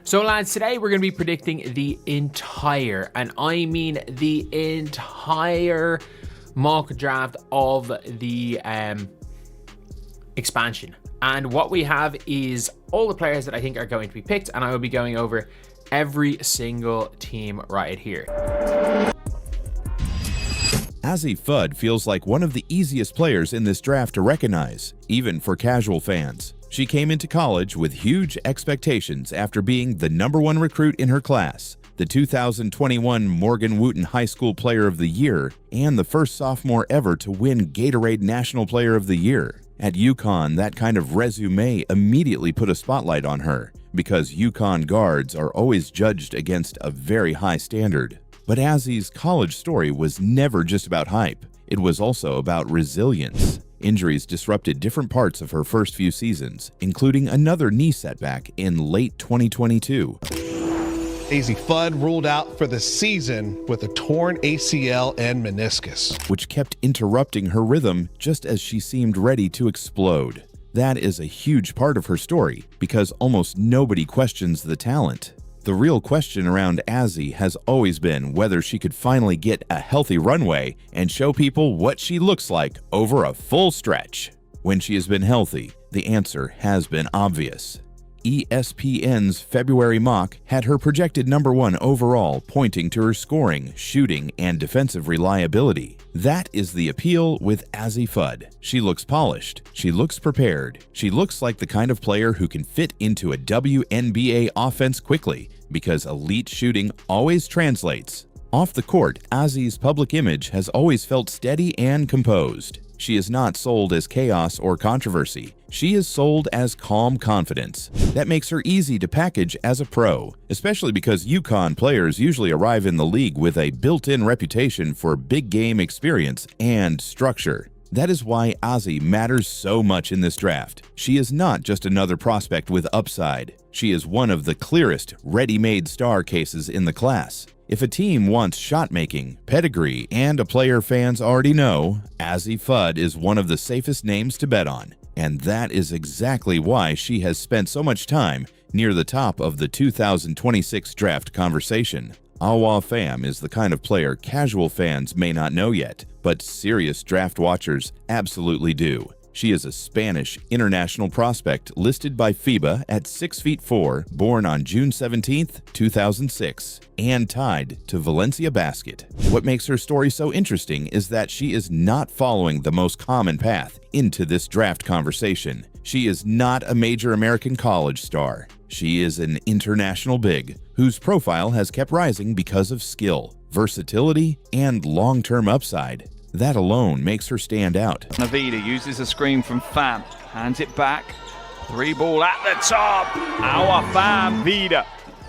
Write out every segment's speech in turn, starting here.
So lads, today we're going to be predicting the entire, and I mean the entire mock draft of the expansion. And what we have is all the players that I think are going to be picked, and I will be going over every single team right here. Azzi Fudd feels like one of the easiest players in this draft to recognize, even for casual fans. She came into college with huge expectations after being the #1 recruit in her class, the 2021 Morgan Wooten High School Player of the Year, and the first sophomore ever to win Gatorade National Player of the Year. At UConn, that kind of resume immediately put a spotlight on her, because UConn guards are always judged against a very high standard. But Azzi's college story was never just about hype. It was also about resilience. Injuries disrupted different parts of her first few seasons, including another knee setback in late 2022. Azzi Fudd ruled out for the season with a torn ACL and meniscus, which kept interrupting her rhythm just as she seemed ready to explode. That is a huge part of her story, because almost nobody questions the talent. The real question around Azzi has always been whether she could finally get a healthy runway and show people what she looks like over a full stretch. When she has been healthy, the answer has been obvious. ESPN's February mock had her projected #1 overall, pointing to her scoring, shooting, and defensive reliability. That is the appeal with Azzi Fudd. She looks polished. She looks prepared. She looks like the kind of player who can fit into a WNBA offense quickly, because elite shooting always translates. Off the court, Azzi's public image has always felt steady and composed. She is not sold as chaos or controversy. She is sold as calm confidence. That makes her easy to package as a pro, especially because UConn players usually arrive in the league with a built-in reputation for big game experience and structure. That is why Azzi matters so much in this draft. She is not just another prospect with upside. She is one of the clearest, ready-made star cases in the class. If a team wants shot-making, pedigree, and a player fans already know, Azzi Fudd is one of the safest names to bet on. And that is exactly why she has spent so much time near the top of the 2026 draft conversation. Awa Pham is the kind of player casual fans may not know yet, but serious draft watchers absolutely do. She is a Spanish international prospect listed by FIBA at 6'4", born on June 17, 2006, and tied to Valencia Basket. What makes her story so interesting is that she is not following the most common path into this draft conversation. She is not a major American college star. She is an international big whose profile has kept rising because of skill, versatility, and long-term upside. That alone makes her stand out. Navida uses a screen from Pham, hands it back, 3-ball at the top, Awa Pham, Vida,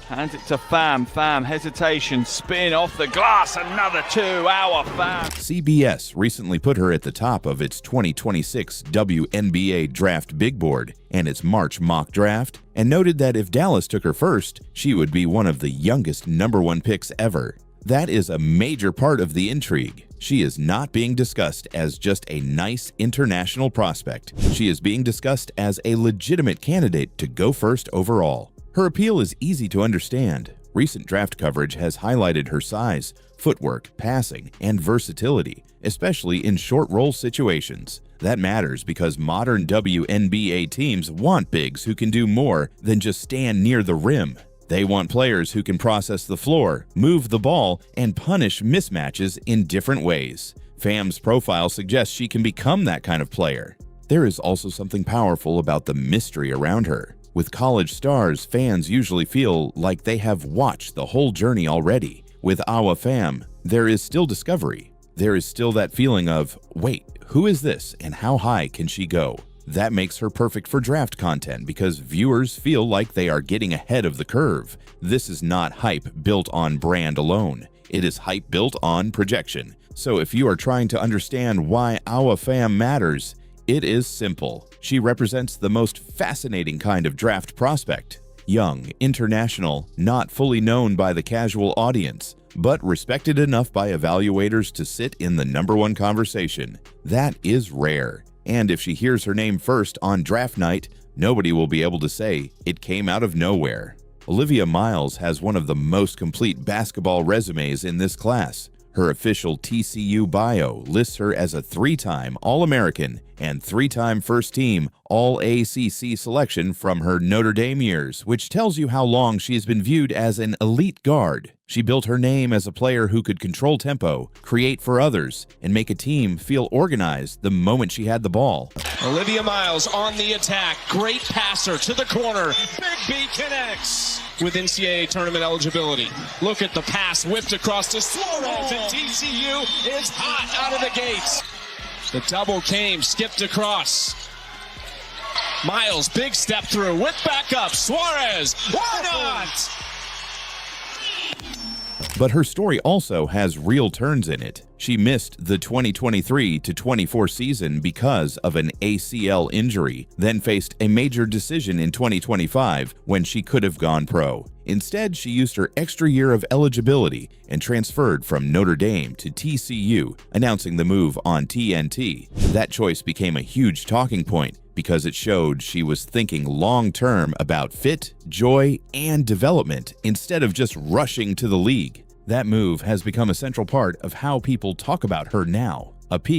hands it to Pham, Pham, hesitation, spin off the glass, another 2, Awa Pham. CBS recently put her at the top of its 2026 WNBA draft big board and its March mock draft, and noted that if Dallas took her first, she would be one of the youngest #1 picks ever. That is a major part of the intrigue. She is not being discussed as just a nice international prospect. She is being discussed as a legitimate candidate to go first overall. Her appeal is easy to understand. Recent draft coverage has highlighted her size, footwork, passing, and versatility, especially in short roll situations. That matters because modern WNBA teams want bigs who can do more than just stand near the rim. They want players who can process the floor, move the ball, and punish mismatches in different ways. Pham's profile suggests she can become that kind of player. There is also something powerful about the mystery around her. With college stars, fans usually feel like they have watched the whole journey already. With Awa Pham, there is still discovery. There is still that feeling of, wait, who is this and how high can she go? That makes her perfect for draft content because viewers feel like they are getting ahead of the curve. This is not hype built on brand alone. It is hype built on projection. So if you are trying to understand why Awa Pham matters, it is simple. She represents the most fascinating kind of draft prospect. Young, international, not fully known by the casual audience, but respected enough by evaluators to sit in the #1 conversation. That is rare. And if she hears her name first on draft night, nobody will be able to say it came out of nowhere. Olivia Miles has one of the most complete basketball resumes in this class. Her official TCU bio lists her as a 3-time All-American and 3-time first-team All-ACC selection from her Notre Dame years, which tells you how long she has been viewed as an elite guard. She built her name as a player who could control tempo, create for others, and make a team feel organized the moment she had the ball. Olivia Miles on the attack. Great passer to the corner. Big B connects with NCAA tournament eligibility. Look at the pass whipped across to Suarez, and TCU is hot out of the gates. The double came, skipped across. Miles, big step through with backup. Suarez, why not? But her story also has real turns in it. She missed the 2023-24 season because of an ACL injury, then faced a major decision in 2025 when she could have gone pro. Instead, she used her extra year of eligibility and transferred from Notre Dame to TCU, announcing the move on TNT. That choice became a huge talking point because it showed she was thinking long-term about fit, joy, and development instead of just rushing to the league. That move has become a central part of how people talk about her now. AP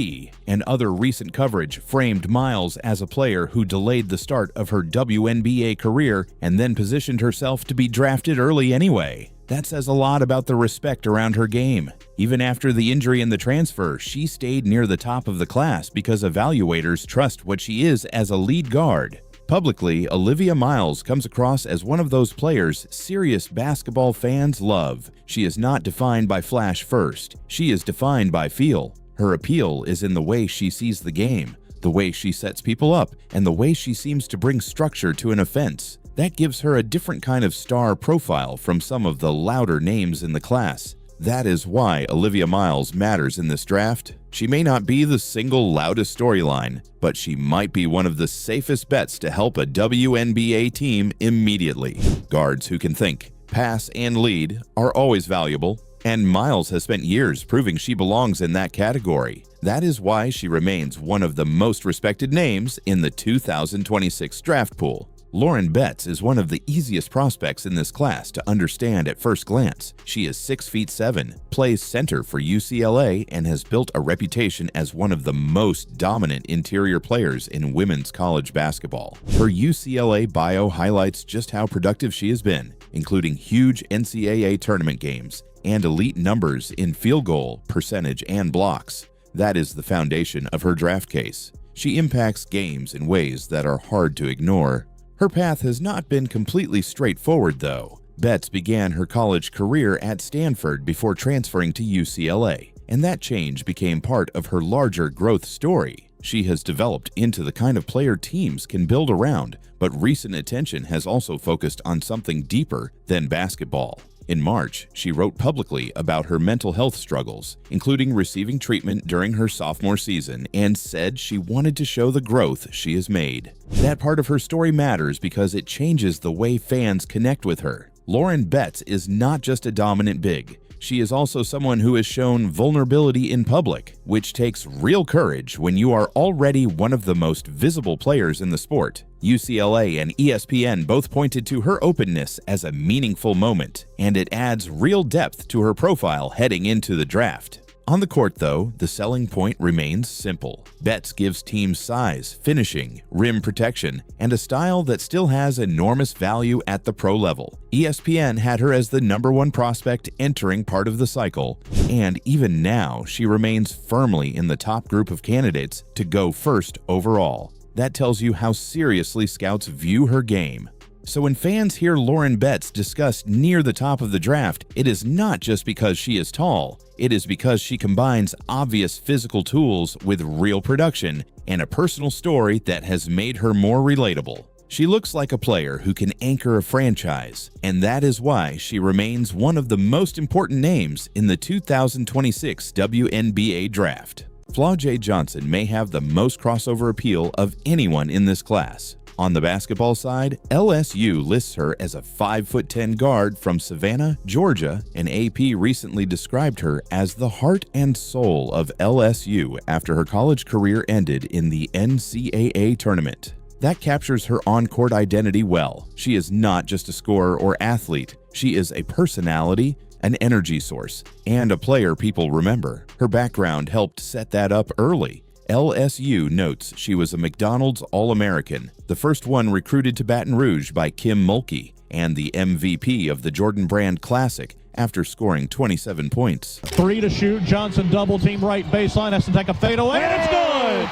and other recent coverage framed Miles as a player who delayed the start of her WNBA career and then positioned herself to be drafted early anyway. That says a lot about the respect around her game. Even after the injury and the transfer, she stayed near the top of the class because evaluators trust what she is as a lead guard. Publicly, Olivia Miles comes across as one of those players serious basketball fans love. She is not defined by flash first. She is defined by feel. Her appeal is in the way she sees the game, the way she sets people up, and the way she seems to bring structure to an offense. That gives her a different kind of star profile from some of the louder names in the class. That is why Olivia Miles matters in this draft. She may not be the single loudest storyline, but she might be one of the safest bets to help a WNBA team immediately. Guards who can think, pass, and lead are always valuable, and Miles has spent years proving she belongs in that category. That is why she remains one of the most respected names in the 2026 draft pool. Lauren Betts is one of the easiest prospects in this class to understand at first glance. She is 6'7", plays center for UCLA, and has built a reputation as one of the most dominant interior players in women's college basketball. Her UCLA bio highlights just how productive she has been, including huge NCAA tournament games and elite numbers in field goal, percentage, and blocks. That is the foundation of her draft case. She impacts games in ways that are hard to ignore. Her path has not been completely straightforward, though. Betts began her college career at Stanford before transferring to UCLA, and that change became part of her larger growth story. She has developed into the kind of player teams can build around, but recent attention has also focused on something deeper than basketball. In March, she wrote publicly about her mental health struggles, including receiving treatment during her sophomore season, and said she wanted to show the growth she has made. That part of her story matters because it changes the way fans connect with her. Lauren Betts is not just a dominant big. She is also someone who has shown vulnerability in public, which takes real courage when you are already one of the most visible players in the sport. UCLA and ESPN both pointed to her openness as a meaningful moment, and it adds real depth to her profile heading into the draft. On the court, though, the selling point remains simple. Betts gives teams size, finishing, rim protection, and a style that still has enormous value at the pro level. ESPN had her as the #1 prospect entering part of the cycle, and even now she remains firmly in the top group of candidates to go first overall. That tells you how seriously scouts view her game. So when fans hear Lauren Betts discussed near the top of the draft, it is not just because she is tall. It is because she combines obvious physical tools with real production and a personal story that has made her more relatable. She looks like a player who can anchor a franchise, and that is why she remains one of the most important names in the 2026 WNBA draft. Flau'jae Johnson may have the most crossover appeal of anyone in this class. On the basketball side, LSU lists her as a 5'10" guard from Savannah, Georgia, and AP recently described her as the heart and soul of LSU after her college career ended in the NCAA tournament. That captures her on-court identity well. She is not just a scorer or athlete. She is a personality, an energy source, and a player people remember. Her background helped set that up early. LSU notes she was a McDonald's All-American, the first one recruited to Baton Rouge by Kim Mulkey, and the MVP of the Jordan Brand Classic after scoring 27 points. 3 to shoot. Johnson double team right baseline, has to take a fadeaway, and it's good!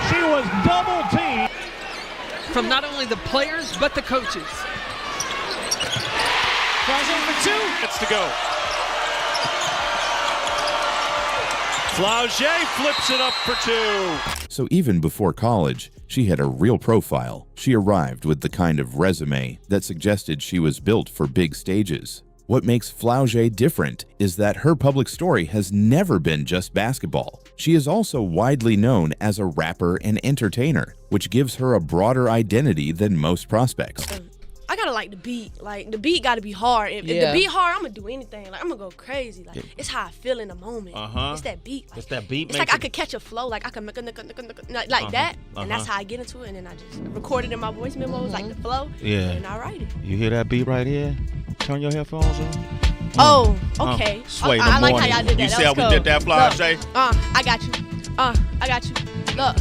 She was double teamed. From not only the players, but the coaches. Tries in for 2. It's to go. Flaugier flips it up for 2. So even before college, she had a real profile. She arrived with the kind of resume that suggested she was built for big stages. What makes Flaugier different is that her public story has never been just basketball. She is also widely known as a rapper and entertainer, which gives her a broader identity than most prospects. I gotta like the beat. Like, the beat gotta be hard. If the beat hard, I'm gonna do anything. Like, I'm gonna go crazy. Like, it's how I feel in the moment. It's that beat. Like, It's that beat. It's like I could catch a flow. Like, I can make a like that. And that's how I get into it. And then I just record it in my voice memos, like the flow. Yeah. And I write it. You hear that beat right here? Turn your headphones on. Oh, okay. Sway I the like morning. how y'all did that. You That see how was we cool. did that, Flaugier? Look, I got you. I got you. Look.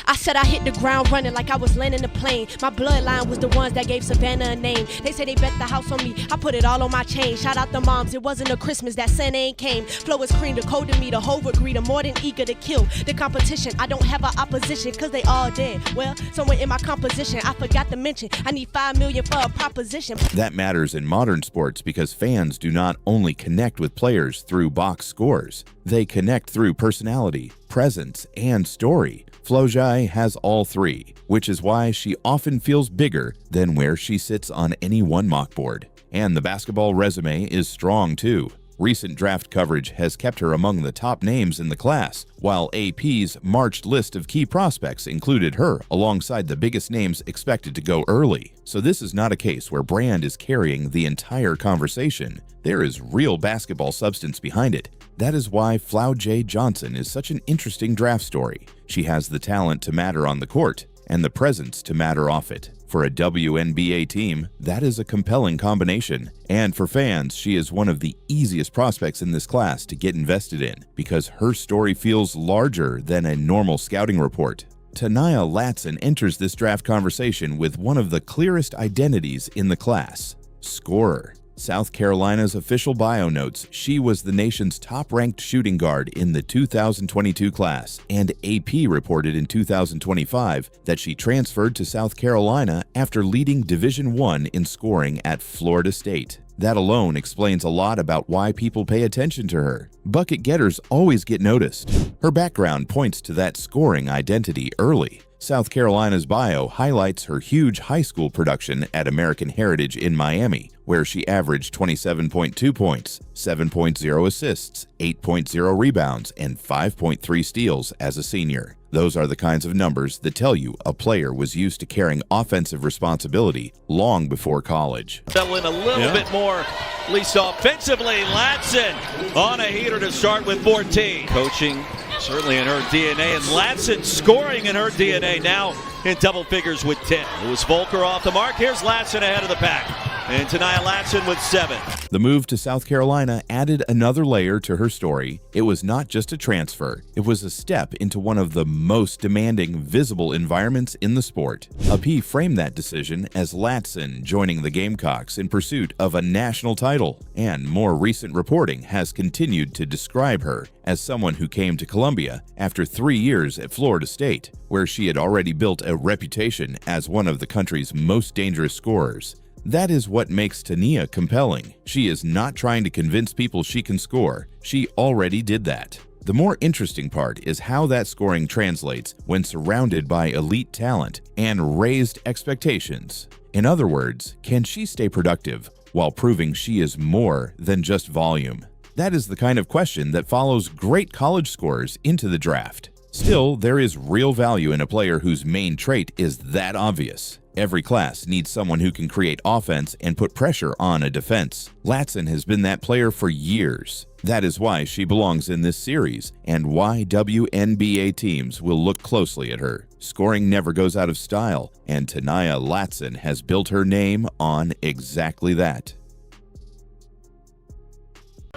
I said I hit the ground running like I was landing a plane. My bloodline was the ones that gave Savannah a name. They say they bet the house on me. I put it all on my chain. Shout out the moms. It wasn't a Christmas that Santa ain't came. Flow is cream, the code to me, the whole agree. The more than eager to kill the competition. I don't have an opposition cause they all dead. Well, somewhere in my composition, I forgot to mention I need $5 million for a proposition. That matters in modern sports because fans do not only connect with players through box scores. They connect through personality, presence, and story. Flaugier has all three, which is why she often feels bigger than where she sits on any one mock board. And the basketball resume is strong too. Recent draft coverage has kept her among the top names in the class, while AP's March list of key prospects included her alongside the biggest names expected to go early. So this is not a case where brand is carrying the entire conversation. There is real basketball substance behind it. That is why Flaugier Johnson is such an interesting draft story. She has the talent to matter on the court and the presence to matter off it. For a WNBA team, that is a compelling combination. And for fans, she is one of the easiest prospects in this class to get invested in because her story feels larger than a normal scouting report. Taniyah Latson enters this draft conversation with one of the clearest identities in the class: scorer. South Carolina's official bio notes she was the nation's top-ranked shooting guard in the 2022 class, and AP reported in 2025 that she transferred to South Carolina after leading Division I in scoring at Florida State. That alone explains a lot about why people pay attention to her. Bucket getters always get noticed. Her background points to that scoring identity early. South Carolina's bio highlights her huge high school production at American Heritage in Miami, where she averaged 27.2 points, 7.0 assists, 8.0 rebounds, and 5.3 steals as a senior. Those are the kinds of numbers that tell you a player was used to carrying offensive responsibility long before college. Settling a little bit more, at least offensively. Latson on a heater to start with 14. Coaching certainly in her DNA, and Latson scoring in her DNA now in double figures with 10. It was Volker off the mark. Here's Latson ahead of the pack. And Taniyah Latson with 7. The move to South Carolina added another layer to her story. It was not just a transfer, it was a step into one of the most demanding visible environments in the sport. AP framed that decision as Latson joining the Gamecocks in pursuit of a national title, and more recent reporting has continued to describe her as someone who came to Columbia after 3 years at Florida State, where she had already built a reputation as one of the country's most dangerous scorers. That is what makes Taniyah compelling. She is not trying to convince people she can score. She already did that. The more interesting part is how that scoring translates when surrounded by elite talent and raised expectations. In other words, can she stay productive while proving she is more than just volume? That is the kind of question that follows great college scorers into the draft. Still, there is real value in a player whose main trait is that obvious. Every class needs someone who can create offense and put pressure on a defense. Latson has been that player for years. That is why she belongs in this series and why WNBA teams will look closely at her. Scoring never goes out of style, and Taniyah Latson has built her name on exactly that.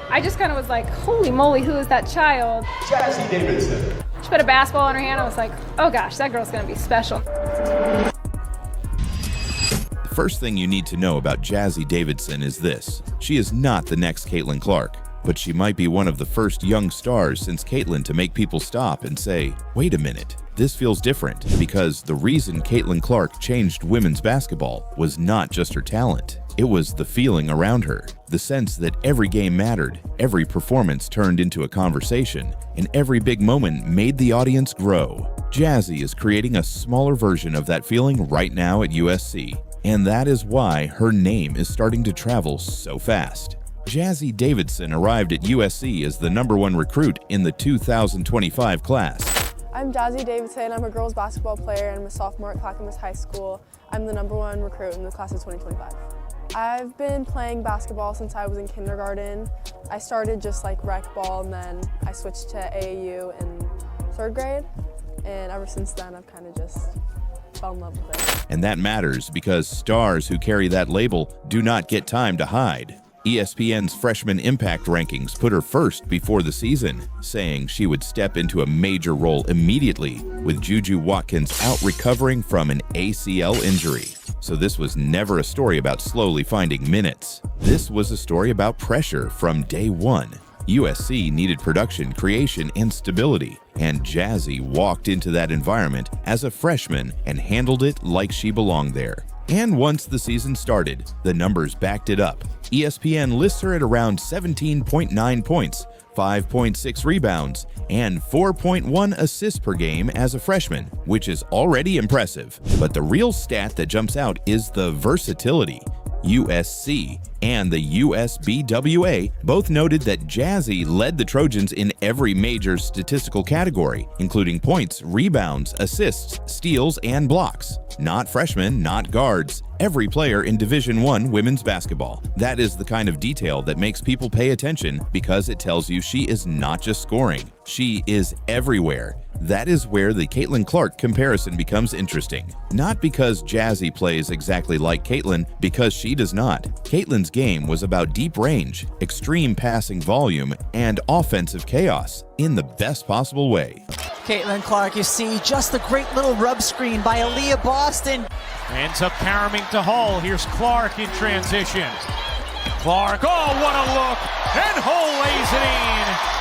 I just kind of was like, holy moly, who is that child? Azzi Davidson. She put a basketball in her hand. I was like, oh gosh, that girl's going to be special. The first thing you need to know about Azzi Davidson is this. She is not the next Caitlin Clark, but she might be one of the first young stars since Caitlin to make people stop and say, wait a minute, this feels different, because the reason Caitlin Clark changed women's basketball was not just her talent. It was the feeling around her, the sense that every game mattered, every performance turned into a conversation, and every big moment made the audience grow. Azzi is creating a smaller version of that feeling right now at USC, and that is why her name is starting to travel so fast. Azzi Davidson arrived at USC as the #1 recruit in the 2025 class. I'm Azzi Davidson. I'm a girls basketball player and I'm a sophomore at Clackamas High School. I'm the #1 recruit in the class of 2025. I've been playing basketball since I was in kindergarten. I started just like rec ball and then I switched to AAU in 3rd grade. And ever since then, I've kind of just fell in love with it. And that matters because stars who carry that label do not get time to hide. ESPN's freshman impact rankings put her first before the season, saying she would step into a major role immediately, with Juju Watkins out recovering from an ACL injury. So this was never a story about slowly finding minutes. This was a story about pressure from day one. USC needed production, creation, and stability, and Azzi walked into that environment as a freshman and handled it like she belonged there. And once the season started, the numbers backed it up. ESPN lists her at around 17.9 points, 5.6 rebounds, and 4.1 assists per game as a freshman, which is already impressive. But the real stat that jumps out is the versatility. USC and the USBWA both noted that Azzi led the Trojans in every major statistical category, including points, rebounds, assists, steals, and blocks. Not freshmen, not guards, every player in Division I women's basketball. That is the kind of detail that makes people pay attention because it tells you she is not just scoring, she is everywhere. That is where the Caitlin Clark comparison becomes interesting. Not because Azzi plays exactly like Caitlin, because she does not. Caitlin's game was about deep range, extreme passing volume, and offensive chaos in the best possible way. Caitlin Clark, you see just a great little rub screen by Aaliyah Boston. Ends up caroming to Hull. Here's Clark in transition. Clark, oh, what a look! And Hull lays it in.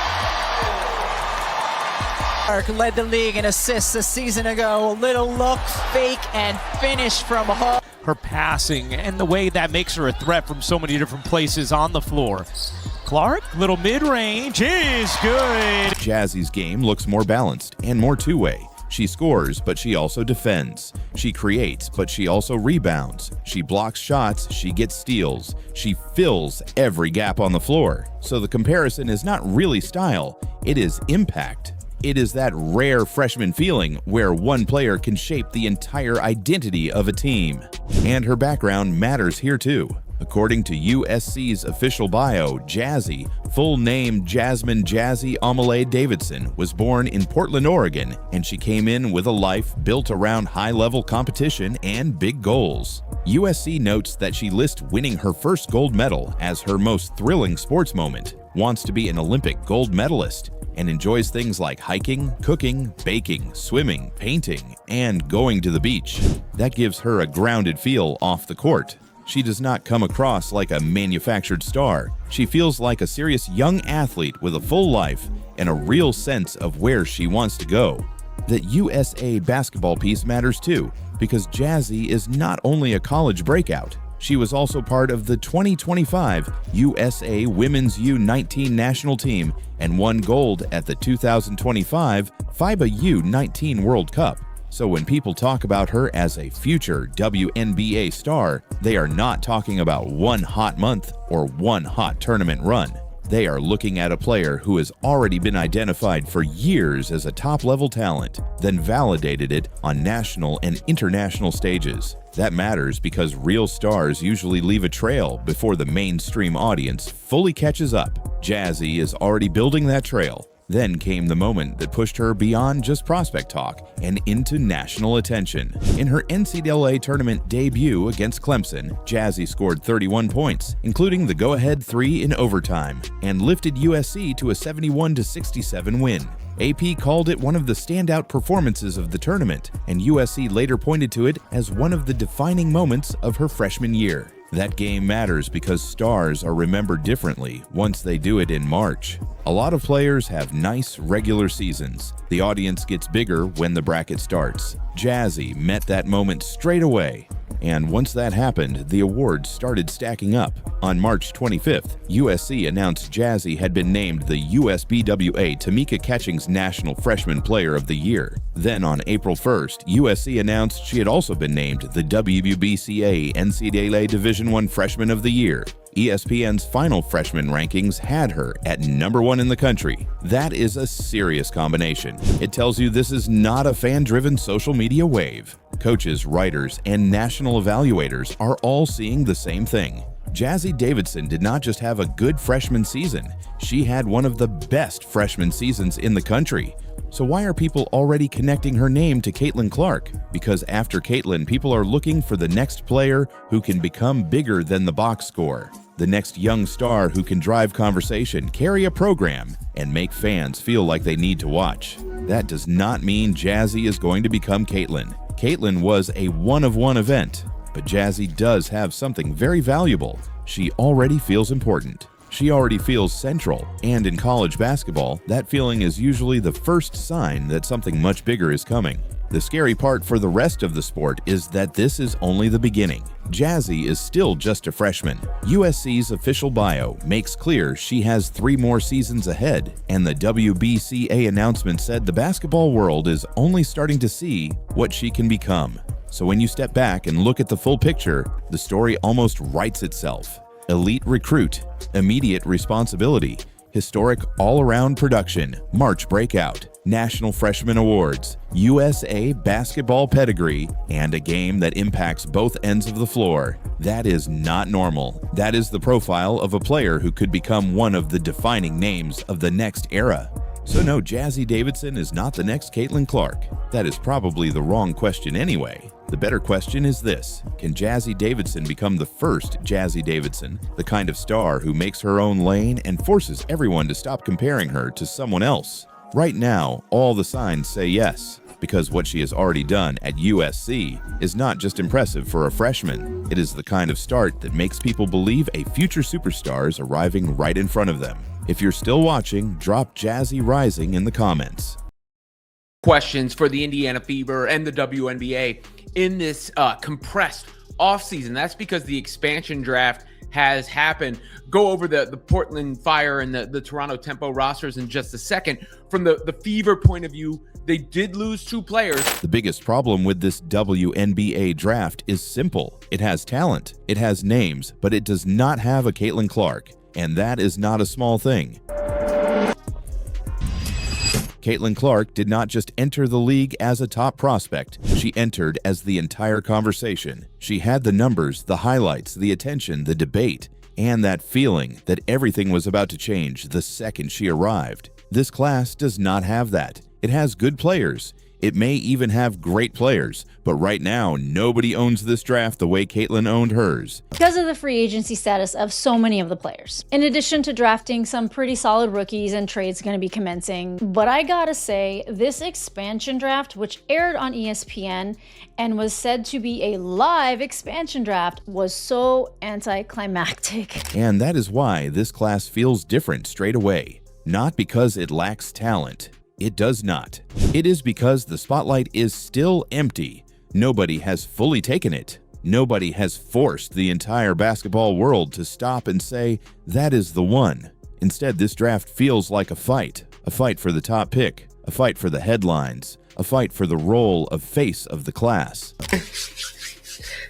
Clark led the league in assists a season ago. A little look, fake, and finish from Hull. Her passing and the way that makes her a threat from so many different places on the floor. Clark, little mid-range, is good. Azzi's game looks more balanced and more two-way. She scores, but she also defends. She creates, but she also rebounds. She blocks shots, she gets steals. She fills every gap on the floor. So the comparison is not really style, it is impact. It is that rare freshman feeling where one player can shape the entire identity of a team. And her background matters here too. According to USC's official bio, Azzi, full name Jasmine Azzi Amelie Davidson, was born in Portland, Oregon, and she came in with a life built around high-level competition and big goals. USC notes that she lists winning her first gold medal as her most thrilling sports moment, wants to be an Olympic gold medalist, and enjoys things like hiking, cooking, baking, swimming, painting, and going to the beach. That gives her a grounded feel off the court. She does not come across like a manufactured star. She feels like a serious young athlete with a full life and a real sense of where she wants to go. That USA basketball piece matters too, because Azzi is not only a college breakout, she was also part of the 2025 USA Women's U19 national team and won gold at the 2025 FIBA U19 World Cup. So when people talk about her as a future WNBA star, they are not talking about one hot month or one hot tournament run. They are looking at a player who has already been identified for years as a top-level talent, then validated it on national and international stages. That matters because real stars usually leave a trail before the mainstream audience fully catches up. Jazzy is already building that trail. Then came the moment that pushed her beyond just prospect talk and into national attention. In her NCAA tournament debut against Clemson, Jazzy scored 31 points, including the go-ahead 3 in overtime, and lifted USC to a 71-67 win. AP called it one of the standout performances of the tournament, and USC later pointed to it as one of the defining moments of her freshman year. That game matters because stars are remembered differently once they do it in March. A lot of players have nice regular seasons. The audience gets bigger when the bracket starts. Jazzy met that moment straight away. And once that happened, the awards started stacking up. On March 25th, USC announced Jazzy had been named the USBWA Tamika Catchings National Freshman Player of the Year. Then on April 1st, USC announced she had also been named the WBCA NCAA Division I Freshman of the Year. ESPN's final freshman rankings had her at #1 in the country. That is a serious combination. It tells you this is not a fan-driven social media wave. Coaches, writers, and national evaluators are all seeing the same thing. Jazzy Davidson did not just have a good freshman season, she had one of the best freshman seasons in the country. So why are people already connecting her name to Caitlin Clark? Because after Caitlin, people are looking for the next player who can become bigger than the box score. The next young star who can drive conversation, carry a program, and make fans feel like they need to watch. That does not mean Jazzy is going to become Caitlin. Caitlin was a one-of-one event, but Jazzy does have something very valuable. She already feels important. She already feels central, and in college basketball, that feeling is usually the first sign that something much bigger is coming. The scary part for the rest of the sport is that this is only the beginning. Jazzy is still just a freshman. USC's official bio makes clear she has 3 more seasons ahead, and the WBCA announcement said the basketball world is only starting to see what she can become. So when you step back and look at the full picture, the story almost writes itself. Elite recruit, immediate responsibility, historic all-around production, March breakout, National Freshman Awards, USA basketball pedigree, and a game that impacts both ends of the floor. That is not normal. That is the profile of a player who could become one of the defining names of the next era. So no, Jazzy Davidson is not the next Caitlin Clark. That is probably the wrong question anyway. The better question is this: can Jazzy Davidson become the first Jazzy Davidson, the kind of star who makes her own lane and forces everyone to stop comparing her to someone else? Right now, all the signs say yes, because what she has already done at USC is not just impressive for a freshman. It is the kind of start that makes people believe a future superstar is arriving right in front of them. If you're still watching, drop Jazzy Rising in the comments. Questions for the Indiana Fever and the WNBA in this compressed offseason. That's because the expansion draft has happened. Go over the Portland Fire and the Toronto Tempo rosters in just a second. From the Fever point of view, they did lose 2 players. The biggest problem with this WNBA draft is simple. It has talent, it has names, but it does not have a Caitlin Clark. And that is not a small thing. Caitlin Clark did not just enter the league as a top prospect, she entered as the entire conversation. She had the numbers, the highlights, the attention, the debate, and that feeling that everything was about to change the second she arrived. This class does not have that. It has good players. It may even have great players, but right now, nobody owns this draft the way Caitlin owned hers. Because of the free agency status of so many of the players. In addition to drafting some pretty solid rookies and trades going to be commencing. But I gotta say, this expansion draft, which aired on ESPN and was said to be a live expansion draft, was so anticlimactic. And that is why this class feels different straight away. Not because it lacks talent. It does not. It is because the spotlight is still empty. Nobody has fully taken it. Nobody has forced the entire basketball world to stop and say, that is the one. Instead, this draft feels like a fight for the top pick, a fight for the headlines, a fight for the role of face of the class.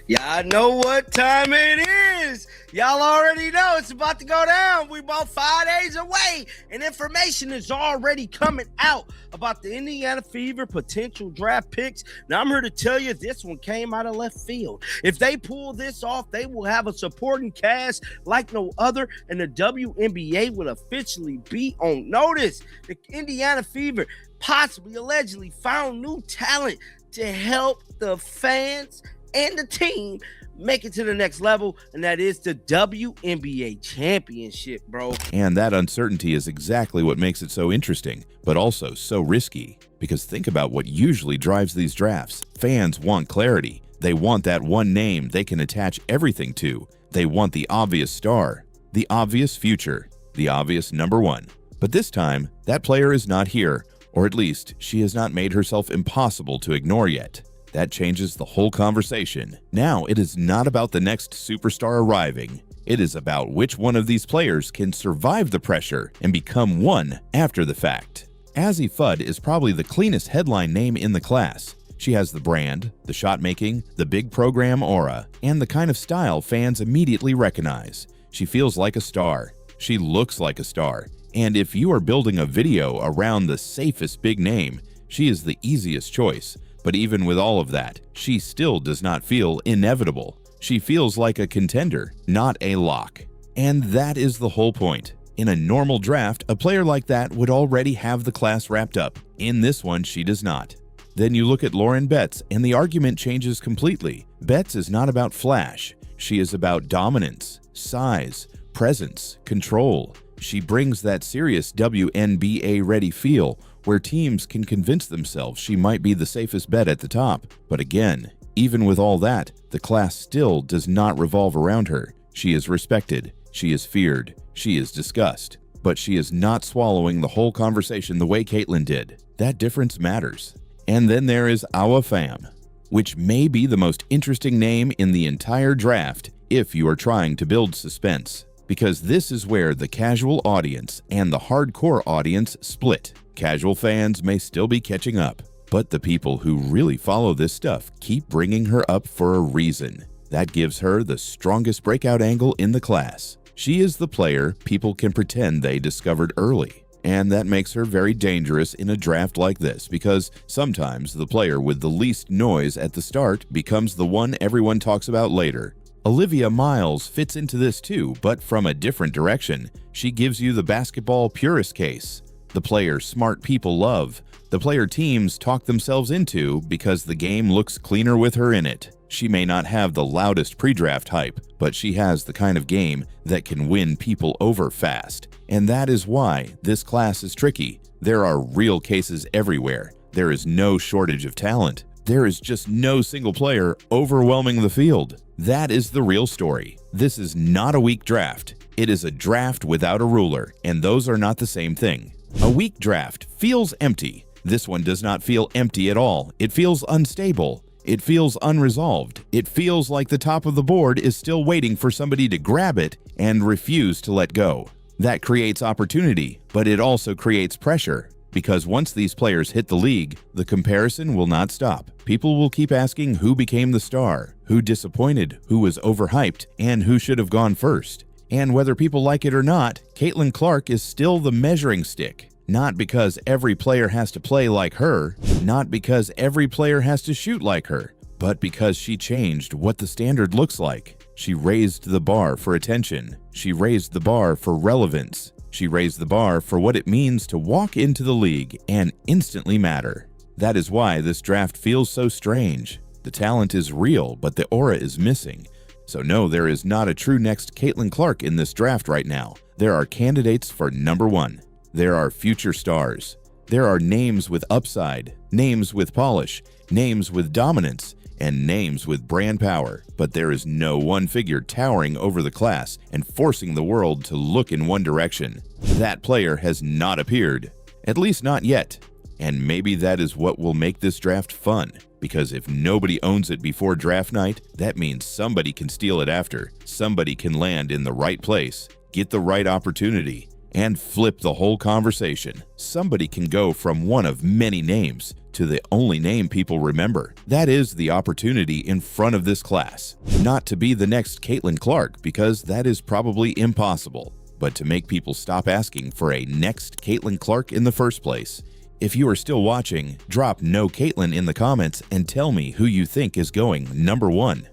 Y'all know what time it is. Y'all already know it's about to go down. We about 5 days away, and information is already coming out about the Indiana Fever potential draft picks. Now, I'm here to tell you this one came out of left field. If they pull this off, they will have a supporting cast like no other, and the WNBA will officially be on notice. The Indiana Fever possibly, allegedly found new talent to help the fans and the team make it to the next level, and that is the WNBA championship, bro. And that uncertainty is exactly what makes it so interesting, but also so risky. Because think about what usually drives these drafts. Fans want clarity. They want that one name they can attach everything to. They want the obvious star, the obvious future, the obvious number one. But this time, that player is not here, or at least she has not made herself impossible to ignore yet. That changes the whole conversation. Now it is not about the next superstar arriving. It is about which one of these players can survive the pressure and become one after the fact. Azzi Fudd is probably the cleanest headline name in the class. She has the brand, the shot making, the big program aura, and the kind of style fans immediately recognize. She feels like a star. She looks like a star. And if you are building a video around the safest big name, she is the easiest choice. But even with all of that, she still does not feel inevitable. She feels like a contender, not a lock. And that is the whole point. In a normal draft, a player like that would already have the class wrapped up. In this one, she does not. Then you look at Lauren Betts, and the argument changes completely. Betts is not about flash. She is about dominance, size, presence, control. She brings that serious WNBA-ready feel where teams can convince themselves she might be the safest bet at the top. But again, even with all that, the class still does not revolve around her. She is respected, she is feared, she is discussed. But she is not swallowing the whole conversation the way Caitlin did. That difference matters. And then there is Awa Pham, which may be the most interesting name in the entire draft if you are trying to build suspense. Because this is where the casual audience and the hardcore audience split. Casual fans may still be catching up, but the people who really follow this stuff keep bringing her up for a reason. That gives her the strongest breakout angle in the class. She is the player people can pretend they discovered early. And that makes her very dangerous in a draft like this, because sometimes the player with the least noise at the start becomes the one everyone talks about later. Olivia Miles fits into this too, but from a different direction. She gives you the basketball purist case. The player smart people love. The player teams talk themselves into because the game looks cleaner with her in it. She may not have the loudest pre-draft hype, but she has the kind of game that can win people over fast. And that is why this class is tricky. There are real cases everywhere. There is no shortage of talent. There is just no single player overwhelming the field. That is the real story. This is not a weak draft. It is a draft without a ruler, and those are not the same thing. A weak draft feels empty. This one does not feel empty at all. It feels unstable. It feels unresolved. It feels like the top of the board is still waiting for somebody to grab it and refuse to let go. That creates opportunity, but it also creates pressure. Because once these players hit the league, the comparison will not stop. People will keep asking who became the star, who disappointed, who was overhyped, and who should have gone first. And whether people like it or not, Caitlin Clark is still the measuring stick. Not because every player has to play like her, not because every player has to shoot like her, but because she changed what the standard looks like. She raised the bar for attention. She raised the bar for relevance. She raised the bar for what it means to walk into the league and instantly matter. That is why this draft feels so strange. The talent is real, but the aura is missing. So no, there is not a true next Caitlin Clark in this draft right now. There are candidates for number one. There are future stars. There are names with upside, names with polish, names with dominance, and names with brand power. But there is no one figure towering over the class and forcing the world to look in one direction. That player has not appeared, at least not yet. And maybe that is what will make this draft fun, because if nobody owns it before draft night, that means somebody can steal it after. Somebody can land in the right place, get the right opportunity, and flip the whole conversation. Somebody can go from one of many names to the only name people remember. That is the opportunity in front of this class. Not to be the next Caitlin Clark, because that is probably impossible, but to make people stop asking for a next Caitlin Clark in the first place. If you are still watching, drop "No Caitlin" in the comments and tell me who you think is going number 1.